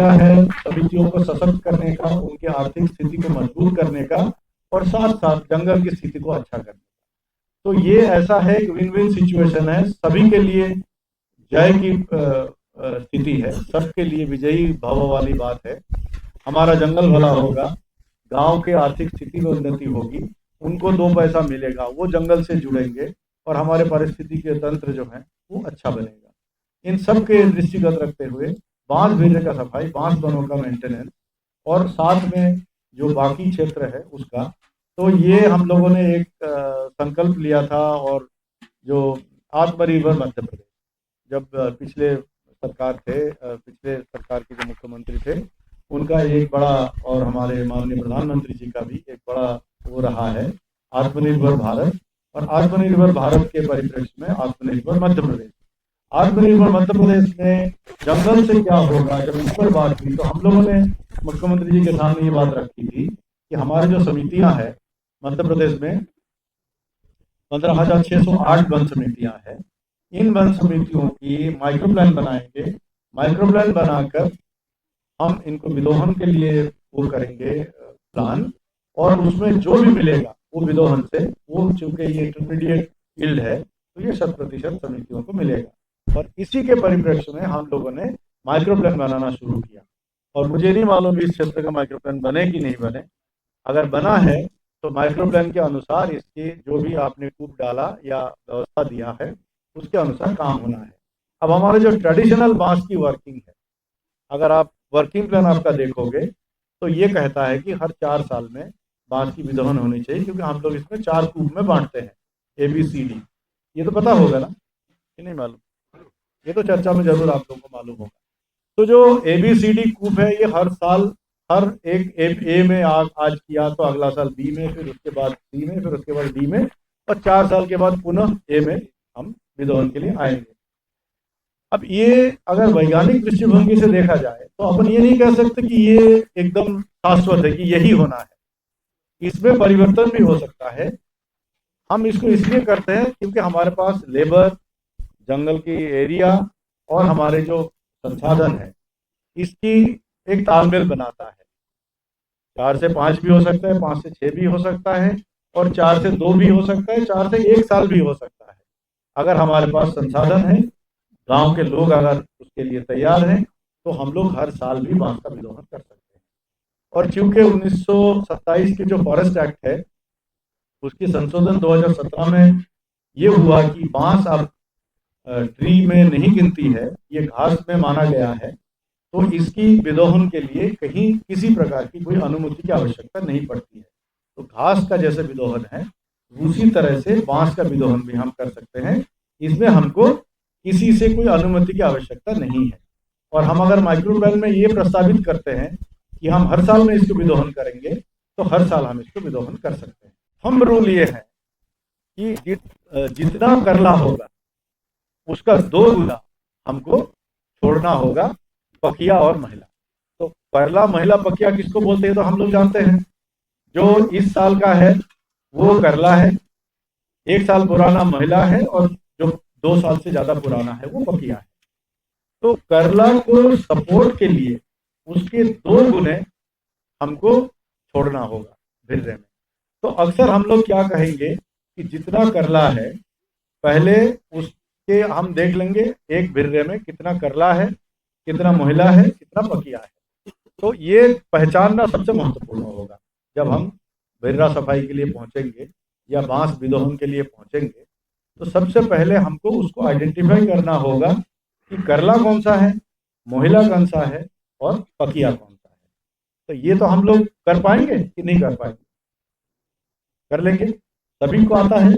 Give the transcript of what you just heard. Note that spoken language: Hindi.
तरीका है समितियों को सशक्त करने का, उनकी आर्थिक स्थिति को मजबूत करने का, और साथ साथ जंगल की स्थिति को अच्छा करने का। तो ये ऐसा है कि विन विन सिचुएशन है, सभी के लिए जय की स्थिति है, सबके लिए विजयी भाव वाली बात है। हमारा जंगल भला होगा, गांव के आर्थिक स्थिति में उन्नति होगी, उनको 2 पैसा मिलेगा, वो जंगल से जुड़ेंगे और हमारे पारिस्थितिकी तंत्र जो है वो अच्छा बनेगा। इन सब के दृष्टिगत रखते हुए बांस बेरने का सफाई, बांस वनों का मेंटेनेंस और साथ में जो बाकी क्षेत्र है उसका, तो ये हम लोगों ने एक संकल्प लिया था। और जो आत्मनिर्भर मध्य प्रदेश, जब पिछले सरकार के जो मुख्यमंत्री थे उनका एक बड़ा, और हमारे माननीय प्रधानमंत्री जी का भी एक बड़ा वो रहा है आत्मनिर्भर भारत। और आत्मनिर्भर भारत के परिप्रेक्ष्य में आत्मनिर्भर मध्य प्रदेश, आत्मनिर्भर मध्य प्रदेश में जंगल से क्या होगा, जब इस पर बात हुई तो हम लोगों ने मुख्यमंत्री जी के सामने ये बात रखी थी कि हमारी जो समितियां हैं मध्य प्रदेश में 15,608 वन समितियां हैं, इन वन समितियों की माइक्रो प्लान बनाएंगे। माइक्रो प्लान बनाकर हम इनको विदोहन के लिए वो करेंगे प्लान, और उसमें जो भी मिलेगा वो विदोहन से, वो चूंकि ये इंटरमीडिएट यील्ड है तो ये 100% समितियों को मिलेगा। और इसी के परिप्रेक्ष्य में हम लोगों ने माइक्रो प्लान बनाना शुरू किया। और मुझे नहीं मालूम इस क्षेत्र का माइक्रो प्लान बने कि नहीं बने, अगर बना है तो माइक्रो प्लान के अनुसार इसकी जो भी आपने कूप डाला या व्यवस्था दिया है उसके अनुसार काम होना है। अब हमारे जो ट्रेडिशनल बांस की वर्किंग है, अगर आप वर्किंग प्लान आपका देखोगे तो ये कहता है कि हर 4 साल में बांस की विदोहन होनी चाहिए, क्योंकि हम लोग इसमें 4 कूप में बांटते हैं, ABCD। ये तो पता होगा ना कि नहीं मालूम, ये तो चर्चा में जरूर आप लोगों को मालूम होगा। तो जो ABCD कूप है ये हर साल हर एक ए में आज किया तो अगला साल B में, फिर उसके बाद C में, फिर उसके बाद D में, और 4 साल के बाद पुनः A में हम विदोहन के लिए आएंगे। अब ये अगर वैज्ञानिक दृष्टिभंगी से देखा जाए तो अपन ये नहीं कह सकते कि ये एकदम शाश्वत है कि यही होना है, इसमें परिवर्तन भी हो सकता है। हम इसको इसलिए करते हैं क्योंकि हमारे पास लेबर, जंगल की एरिया और हमारे जो संसाधन है इसकी एक तालमेल बनाता है। 4 से 5 भी हो सकता है, 5 से 6 भी हो सकता है, और 4 से 2 भी हो सकता है, 4 से 1 साल भी हो सकता है। अगर हमारे पास संसाधन है, गांव के लोग अगर उसके लिए तैयार हैं, तो हम लोग हर साल भी बांस का विदोहन कर सकते हैं। और चूंकि 1927 की जो फॉरेस्ट एक्ट है उसकी संशोधन 2017 में ये हुआ कि बांस अब ट्री में नहीं गिनती है, ये घास में माना गया है, तो इसकी विदोहन के लिए कहीं किसी प्रकार की कोई अनुमति की आवश्यकता नहीं पड़ती है। तो घास का जैसे विदोहन है उसी तरह से बांस का विदोहन भी हम कर सकते हैं, इसमें हमको किसी से कोई अनुमति की आवश्यकता नहीं है। और हम अगर माइक्रो प्लान में ये प्रस्तावित करते हैं कि हम हर साल में इसको विदोहन करेंगे तो हर साल हम इसको विदोहन कर सकते हैं। हम रूल ये है कि जितना करला होगा उसका 2 गुना हमको छोड़ना होगा, पकिया और महिला। तो करला, महिला, पकिया किसको बोलते हैं तो हम लोग जानते हैं। जो इस साल का है वो करला है, 1 साल पुराना महिला है, और जो 2 साल से ज्यादा पुराना है वो पकिया है। तो करला को सपोर्ट के लिए उसके 2 गुने हमको छोड़ना होगा भिर्रे में। तो अक्सर हम लोग क्या कहेंगे कि जितना करला है पहले उसके हम देख लेंगे एक भिर्रे में कितना करला है, कितना महिला है, कितना पकिया है। तो ये पहचानना सबसे महत्वपूर्ण होगा। जब हम भिर्रा सफाई के लिए पहुंचेंगे या बांस विदोहन के लिए पहुंचेंगे तो सबसे पहले हमको उसको आइडेंटिफाई करना होगा कि करला कौन सा है, महिला कौन सा है और पकिया कौन सा है। तो ये तो हम लोग कर पाएंगे कि नहीं कर पाएंगे? कर लेंगे, सभी को आता है।